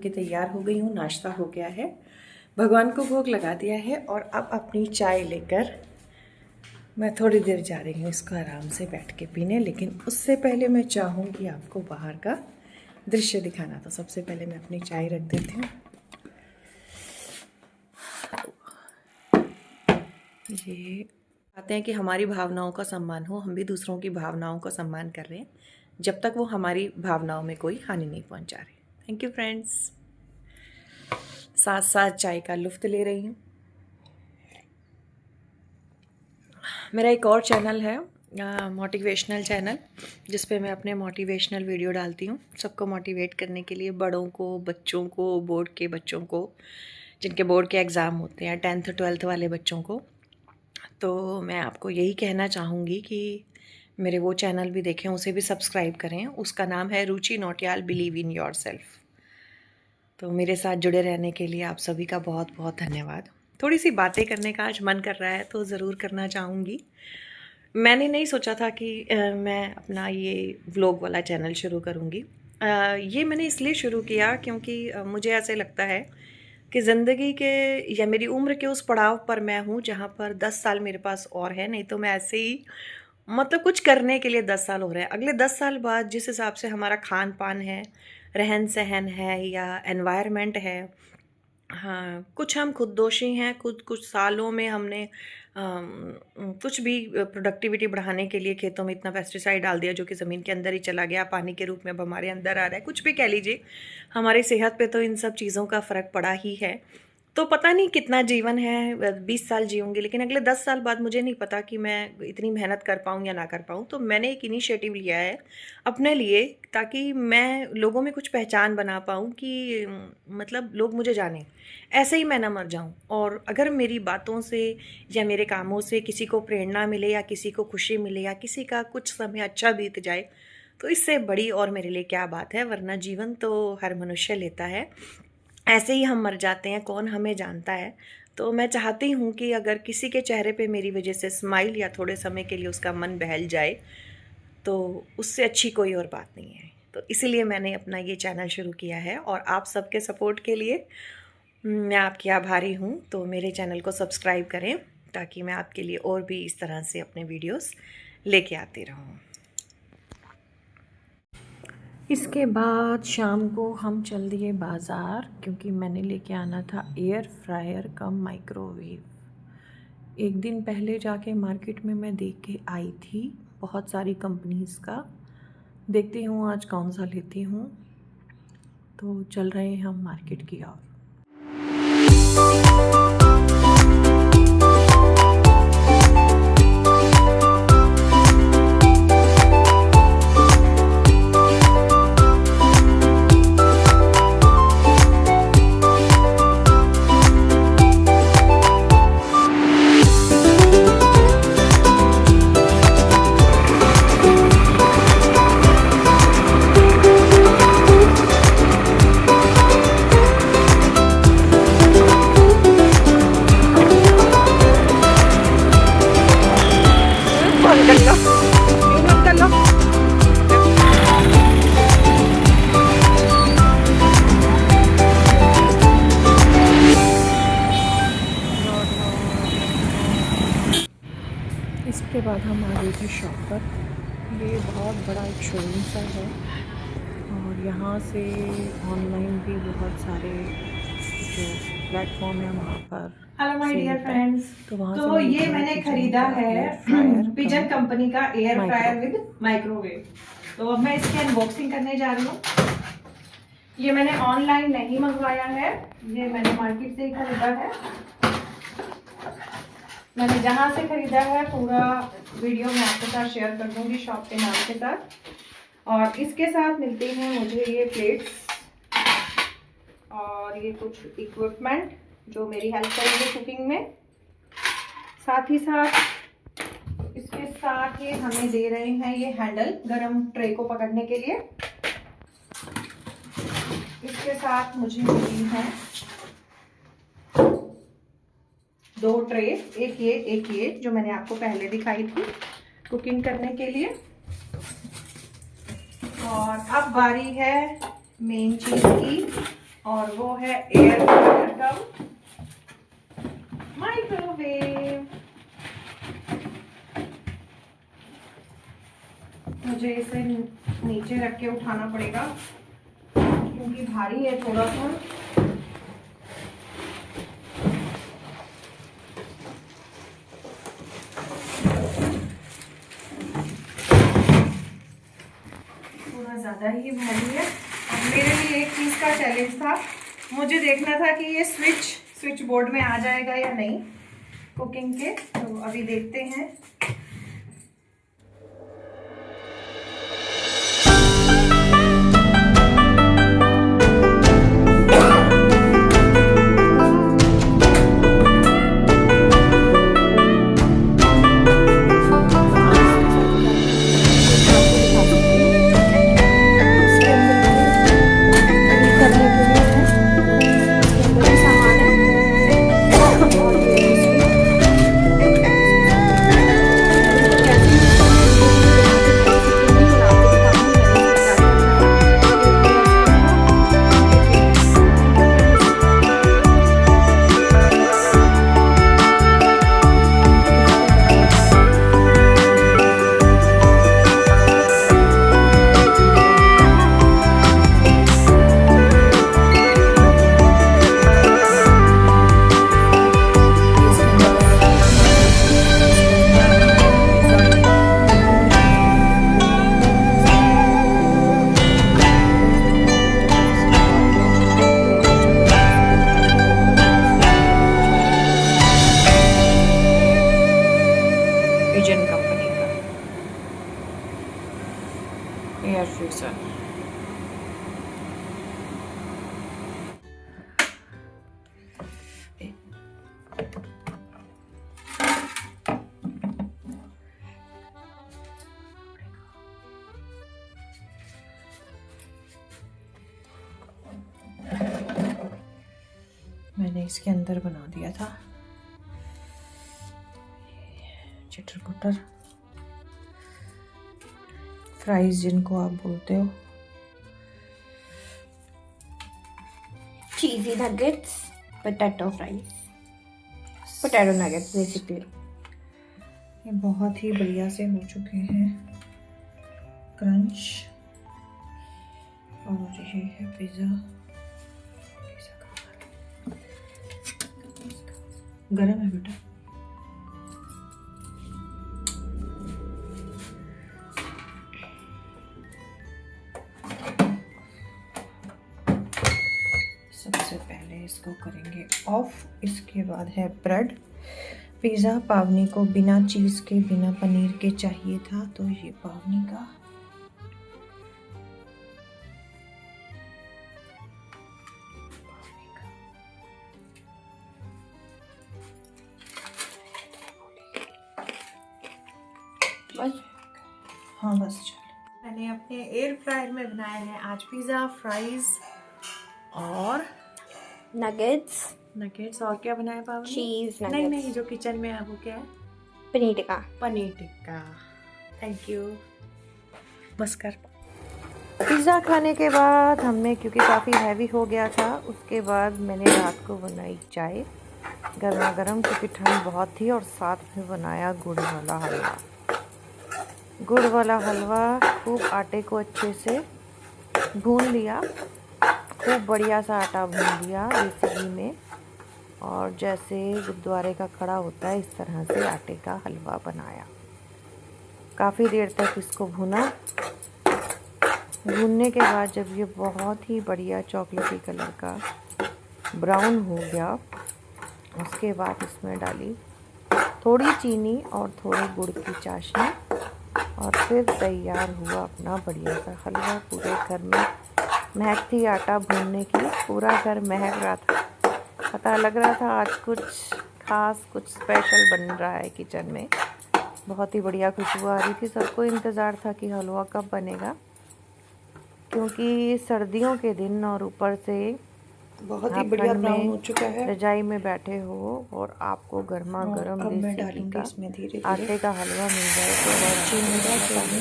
के तैयार हो गई हूँ, नाश्ता हो गया है, भगवान को भोग लगा दिया है और अब अपनी चाय लेकर मैं थोड़ी देर जा रही हूँ इसको आराम से बैठ के पीने। लेकिन उससे पहले मैं चाहूँगी आपको बाहर का दृश्य दिखाना। तो सबसे पहले मैं अपनी चाय रख देती हूँ। ये चाहते हैं कि हमारी भावनाओं का सम्मान हो, हम भी दूसरों की भावनाओं का सम्मान कर रहे हैं जब तक वो हमारी भावनाओं में कोई हानि नहीं पहुंचा रहे। Thank you friends. साथ साथ चाय का लुत्फ़ ले रही हूँ। मेरा एक और चैनल है, मोटिवेशनल चैनल, जिस पे मैं अपने मोटिवेशनल वीडियो डालती हूँ सबको मोटिवेट करने के लिए, बड़ों को, बच्चों को, बोर्ड के बच्चों को, जिनके बोर्ड के एग्ज़ाम होते हैं, 10th 12th वाले बच्चों को। तो मैं आपको यही कहना चाहूँगी कि मेरे वो चैनल भी देखें, उसे भी सब्सक्राइब करें। उसका नाम है रुचि नौटियाल बिलीव इन योरसेल्फ। तो मेरे साथ जुड़े रहने के लिए आप सभी का बहुत बहुत धन्यवाद। थोड़ी सी बातें करने का आज मन कर रहा है तो ज़रूर करना चाहूँगी। मैंने नहीं सोचा था कि मैं अपना ये व्लॉग वाला चैनल शुरू करूँगी। ये मैंने इसलिए शुरू किया क्योंकि मुझे ऐसे लगता है कि ज़िंदगी के या मेरी उम्र के उस पड़ाव पर मैं हूँ जहाँ पर 10 साल मेरे पास और है। नहीं तो मैं ऐसे ही मतलब कुछ करने के लिए 10 साल हो रहे हैं। अगले 10 साल बाद जिस हिसाब से हमारा खान पान है, रहन सहन है या एनवायरनमेंट है, हाँ, कुछ हम खुद दोषी हैं। कुछ सालों में हमने कुछ भी प्रोडक्टिविटी बढ़ाने के लिए खेतों में इतना पेस्टिसाइड डाल दिया जो कि ज़मीन के अंदर ही चला गया, पानी के रूप में अब हमारे अंदर आ रहा है। कुछ भी कह लीजिए, हमारी सेहत पे तो इन सब चीज़ों का फ़र्क पड़ा ही है। तो पता नहीं कितना जीवन है, 20 साल जीऊँगी, लेकिन अगले 10 साल बाद मुझे नहीं पता कि मैं इतनी मेहनत कर पाऊँ या ना कर पाऊँ। तो मैंने एक इनिशिएटिव लिया है अपने लिए, ताकि मैं लोगों में कुछ पहचान बना पाऊँ कि मतलब लोग मुझे जानें, ऐसे ही मैं ना मर जाऊँ। और अगर मेरी बातों से या मेरे कामों से किसी को प्रेरणा मिले या किसी को खुशी मिले या किसी का कुछ समय अच्छा बीत जाए, तो इससे बड़ी और मेरे लिए क्या बात है। वरना जीवन तो हर मनुष्य लेता है, ऐसे ही हम मर जाते हैं, कौन हमें जानता है। तो मैं चाहती हूँ कि अगर किसी के चेहरे पे मेरी वजह से स्माइल या थोड़े समय के लिए उसका मन बहल जाए, तो उससे अच्छी कोई और बात नहीं है। तो इसीलिए मैंने अपना ये चैनल शुरू किया है और आप सबके सपोर्ट के लिए मैं आपकी आभारी हूँ। तो मेरे चैनल को सब्सक्राइब करें ताकि मैं आपके लिए और भी इस तरह से अपने वीडियोस लेके आती रहूँ। इसके बाद शाम को हम चल दिए बाज़ार, क्योंकि मैंने लेके आना था एयर फ्रायर कम माइक्रोवेव। एक दिन पहले जाके मार्केट में मैं देख के आई थी बहुत सारी कंपनीज़ का। देखती हूँ आज कौन सा लेती हूँ। तो चल रहे हैं हम मार्केट की ओर। इसके बाद हम आ गए थे शॉप पर। ये बहुत बड़ा एक शोरूम सा है और यहाँ से ऑनलाइन भी बहुत सारे जो प्लेटफॉर्म है वहाँ पर। हेलो माय डियर फ्रेंड्स, तो ये मैंने खरीदा है पिजन कंपनी का एयर फ्रायर विद माइक्रोवेव। तो अब मैं इसकी अनबॉक्सिंग करने जा रही हूँ। ये मैंने ऑनलाइन नहीं मंगवाया है, ये मैंने मार्केट से ही खरीदा है। मैंने जहाँ से खरीदा है पूरा वीडियो मैं आपके साथ शेयर कर दूंगी शॉप के नाम के साथ। और इसके साथ मिलती हैं मुझे ये प्लेट्स और ये कुछ इक्विपमेंट जो मेरी हेल्प करेंगे कुकिंग में। साथ ही साथ इसके साथ ये हमें दे रहे हैं ये हैंडल गरम ट्रे को पकड़ने के लिए। इसके साथ मुझे मिली है 2 ट्रे, एक ये जो मैंने आपको पहले दिखाई थी कुकिंग करने के लिए। और अब बारी है मेन चीज की, और वो है एयर फ्रायर कम माइक्रोवेव। मुझे इसे नीचे रख के उठाना पड़ेगा क्योंकि भारी है थोड़ा सा। थोड़ा ज़्यादा ही भारी है। अब मेरे लिए एक चीज़ का चैलेंज था, मुझे देखना था कि ये स्विच बोर्ड में आ जाएगा या नहीं कुकिंग के। तो अभी देखते हैं। पिजन कंपनी का एयर फ्रीजर। मैंने इसके अंदर बना दिया था चटर पुटर फ्राइज जिनको आप बोलते हो। Cheesy nuggets, potato fries, potato nuggets basically. ये बहुत ही बढ़िया से हो चुके हैं क्रंच। और ये है पिज़्ज़ा। गरम है बेटा। सबसे पहले इसको करेंगे ऑफ। इसके बाद है ब्रेड। पिज़्ज़ा पावनी को बिना चीज़ के बिना पनीर के चाहिए था, तो ये पावनी का। बस हाँ बस चलो। मैंने अपने एयर फ्रायर में बनाया है आज पिज़्ज़ा, फ्राइज और नगेट्स और क्या बनाया पावनी? चीज नहीं नगेट्स, नहीं, जो किचन में है वो क्या है? पनीर टिक्का। पनीर टिक्का। Thank you. बस कर। पिज़्ज़ा खाने के बाद हमने, क्योंकि काफ़ी हैवी हो गया था, उसके बाद मैंने रात को बनाई चाय गर्मा गर्म, क्योंकि ठंड बहुत थी। और साथ में बनाया गुड़ वाला हलवा। गुड़ वाला हलवा खूब आटे को अच्छे से भून लिया, खूब बढ़िया सा आटा भून लिया देसी घी में। और जैसे गुरुद्वारे का कड़ा होता है, इस तरह से आटे का हलवा बनाया। काफ़ी देर तक इसको भुना। भूनने के बाद जब ये बहुत ही बढ़िया चॉकलेटी कलर का ब्राउन हो गया, उसके बाद इसमें डाली थोड़ी चीनी और थोड़े गुड़ की चाशनी। और फिर तैयार हुआ अपना बढ़िया सा हलवा। पूरे घर में महक थी आटा भूनने की, पूरा घर महक रहा था। पता लग रहा था आज कुछ खास, कुछ स्पेशल बन रहा है किचन में। बहुत ही बढ़िया खुशबू आ रही थी। सबको इंतज़ार था कि हलवा कब बनेगा, क्योंकि सर्दियों के दिन और ऊपर से बहुत ही बढ़िया ब्राउन हो चुका है। रजाई में बैठे हो और आपको गर्मा गर्म देसी घी का इसमें धीरे आटे का हलवा मिल जाए तो बहुत अच्छी मिलता है।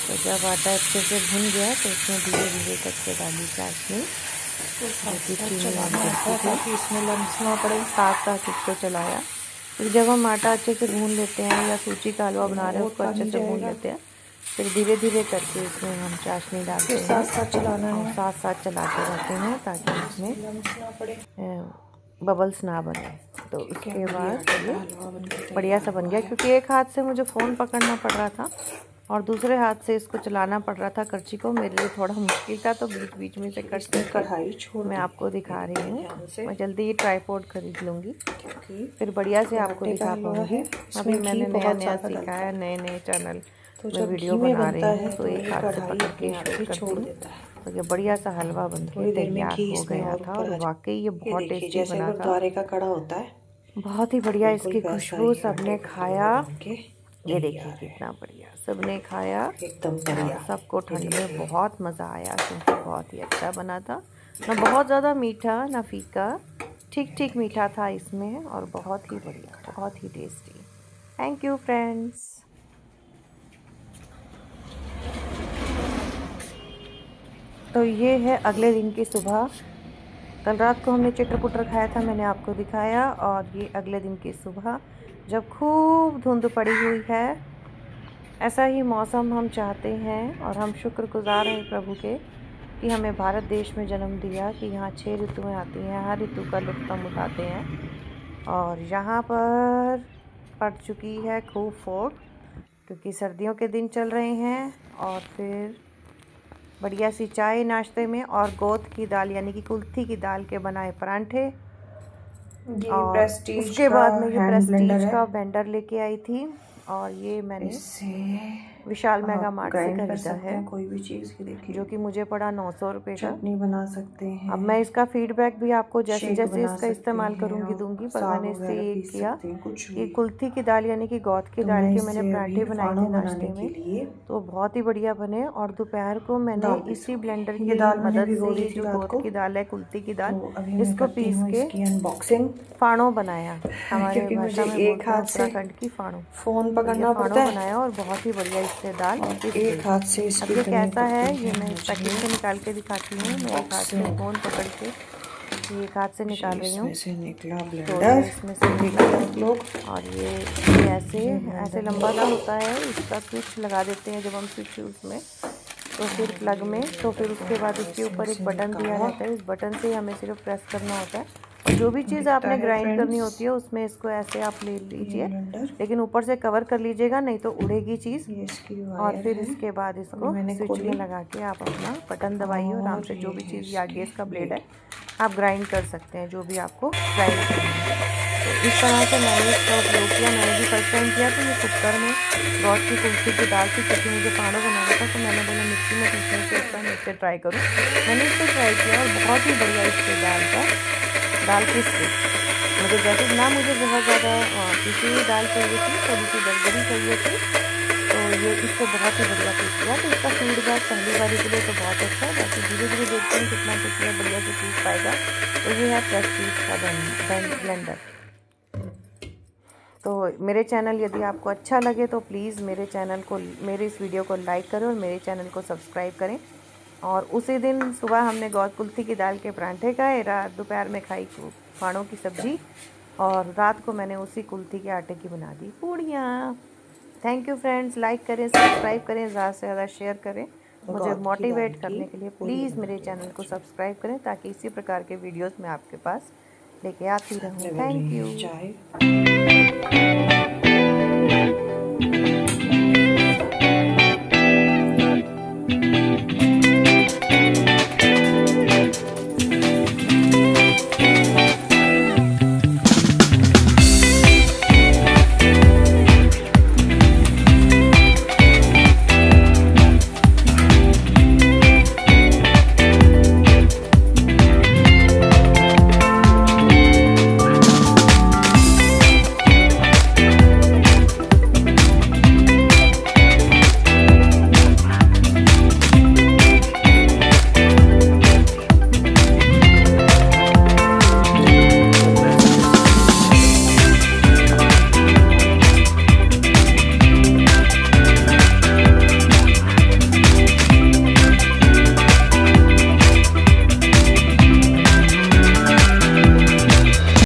तो जब आटा अच्छे से भुन गया तो उसमें धीरे धीरे करके डाली चाशनी जो कि चीनी ऐड करती थी ताकि इसमें लम्स ना पड़े। साथ साथ इसको चलाया। फिर जब हम आटा अच्छे से गूँध लेते हैं या सूजी का हलवा बना रहे हैं उसको अच्छे से गूँध लेते हैं, फिर धीरे धीरे करके इसमें हम चाशनी डालते हैं, साथ साथ चलाना और है, साथ साथ चलाते रहते हैं ताकि इसमें लम्स ना पड़े, बबल्स ना बने। तो उसके बाद ये बढ़िया सा बन गया। क्योंकि एक हाथ से मुझे फ़ोन पकड़ना पड़ रहा था और दूसरे हाथ से इसको चलाना पड़ रहा था करछी को, मेरे लिए थोड़ा मुश्किल था। तो बीच बीच में से कट कढ़ाई छोड़ मैं आपको दिखा रही हूँ। मैं जल्दी ही ट्राइपॉड खरीद लूँगी, फिर बढ़िया से आपको दिखा पाऊँगी। अभी मैंने नया नया सीखा है, नए नए चैनल में वीडियो बना रही हूँ, तो एक हाथ से पकड़ के शूट करती हूँ। तो ये बढ़िया सा हलवा बन के तैयार हो गया था और वाकई ये बहुत टेस्टी बना था। गुरुद्वारे का कड़ा होता है, बहुत ही बढ़िया इसकी खुशबू। सबने खाया, ये देखिए कितना बढ़िया, सबने खाया एकदम बढ़िया। सबको ठंड में बहुत मज़ा आया क्योंकि बहुत ही अच्छा बना था। ना बहुत ज़्यादा मीठा ना फीका, ठीक ठीक मीठा था इसमें और बहुत ही बढ़िया, बहुत ही टेस्टी। Thank you friends. तो ये है अगले दिन की सुबह। कल रात को हमने चिटर पुटर खाया था, मैंने आपको दिखाया। और ये अगले दिन की सुबह जब खूब धुंध पड़ी हुई है। ऐसा ही मौसम हम चाहते हैं और हम शुक्रगुजार हैं प्रभु के कि हमें भारत देश में जन्म दिया, कि यहाँ 6 ऋतुएँ आती हैं, हर ऋतु का लुत्फ़ हम उठाते हैं। और यहाँ पर पड़ चुकी है खूब फोड़, क्योंकि सर्दियों के दिन चल रहे हैं। और फिर बढ़िया सी चाय नाश्ते में, और गोद की दाल यानी कि कुल्थी की दाल के बनाए परांठे। और उसके बाद में ये प्रेस्टीज का ब्लेंडर लेके आई थी, और ये मैंने विशाल मेगा मार्ट से खरीदा है, कोई भी चीज़ की देखिए, जो कि मुझे पड़ा 900 रुपये का। चटनी बना सकते हैं। अब मैं इसका फीडबैक भी आपको जैसे जैसे बना इसका इस्तेमाल सकते हैं करूँगी और दूंगी। पर साग मैंने इससे वगैरह ये पी किया सकते हैं, कुछ कि भी। कुल्थी की दाल यानी कि गोद की दाल के मैंने पराठे बनाए थे नाश्ते में, लिए तो बहुत ही बढ़िया बने। और दोपहर को मैंने इसी ब्लेंडर की दाल मैंने मदद भिगो से दी ये थी जो रात गोद को, की दाल है, कुल्थी की दाल, तो अभी मैं इसको करती पीस हूँ के इसकी अनबॉक्सिंग। फाड़ो बनाया, हमारे क्योंकि भाषा मुझे में एक बोलते हैं हाथ से उत्तराखंड की फाड़ो। फ़ोन ये पकड़ना फाड़ो पड़ता है बनाया और बहुत ही बढ़िया इससे दाल और पिस एक गई। हाथ से अब इसकी ये करनी कैसा है पड़ती ये है मैं इस पैकेट से निकाल के दिखाती हूँ। मैं एक हाथ से फ़ोन पकड़ के ये एक हाथ से निकाल रही हूँ, इसमें से निकला तो ब्लेंडर, ये इसमें से देखिए आप लोग। और ये ऐसे लंबा सा होता है। इसका स्विच लगा देते हैं जब हम स्विच उसमें, तो फिर प्लग में, तो फिर उसके बाद इसके ऊपर एक बटन दिया रहता है। इस बटन से हमें सिर्फ प्रेस करना होता है। और जो भी चीज़ आपने ग्राइंड करनी होती है उसमें इसको ऐसे आप ले लीजिए, लेकिन ऊपर से कवर कर लीजिएगा, नहीं तो उड़ेगी चीज़। और फिर इसके बाद इसको स्विच में लगा के आप अपना बटन दबाइए और आराम से जो भी चीज़, या गैस का ब्लेड है, आप ग्राइंड कर सकते हैं जो भी आपको ग्राइंड करना है। तो इस तरह से मैंने इसका उपयोग किया। मैंने भी फर्स्ट टाइम किया तो ये कुकर में गोद की कुल्थी की दाल थी, क्योंकि मुझे फाड़ो बनाना था, तो मैंने बोला मिक्सी में पीसने से अच्छा मैं इससे ट्राई करूँ। मैंने इससे ट्राई किया और बहुत ही बढ़िया इससे दाल पीस गई। मुझे जैसे ना मुझे बहुत ज़्यादा पीसी हुई दाल चाहिए थी, थोड़ी सी दरदरी चाहिए थी, तो ये इससे बहुत ही बढ़िया पीस गया। तो इसका फीडबैक पहली बारी के लिए तो बहुत अच्छा है, बाकी धीरे धीरे देखते हैं कितना कितना बढ़िया से पीस पाएगा। तो ये है प्रेस्टीज का ब्लेंडर। तो मेरे चैनल यदि आपको अच्छा लगे तो प्लीज़ मेरे इस वीडियो को लाइक करें और मेरे चैनल को सब्सक्राइब करें। और उसी दिन सुबह हमने गोद कुल्थी की दाल के परांठे खाए, रात दोपहर में खाई फाड़ों की सब्ज़ी, और रात को मैंने उसी कुल्थी के आटे की बना दी पूड़ियाँ। थैंक यू फ्रेंड्स, लाइक करें, सब्सक्राइब करें, ज़्यादा से ज़्यादा शेयर करें। मुझे मोटिवेट करने के लिए प्लीज़ मेरे चैनल को सब्सक्राइब करें, ताकि इसी प्रकार के वीडियोस मैं आपके पास लेके आती रहूँ। Thank you.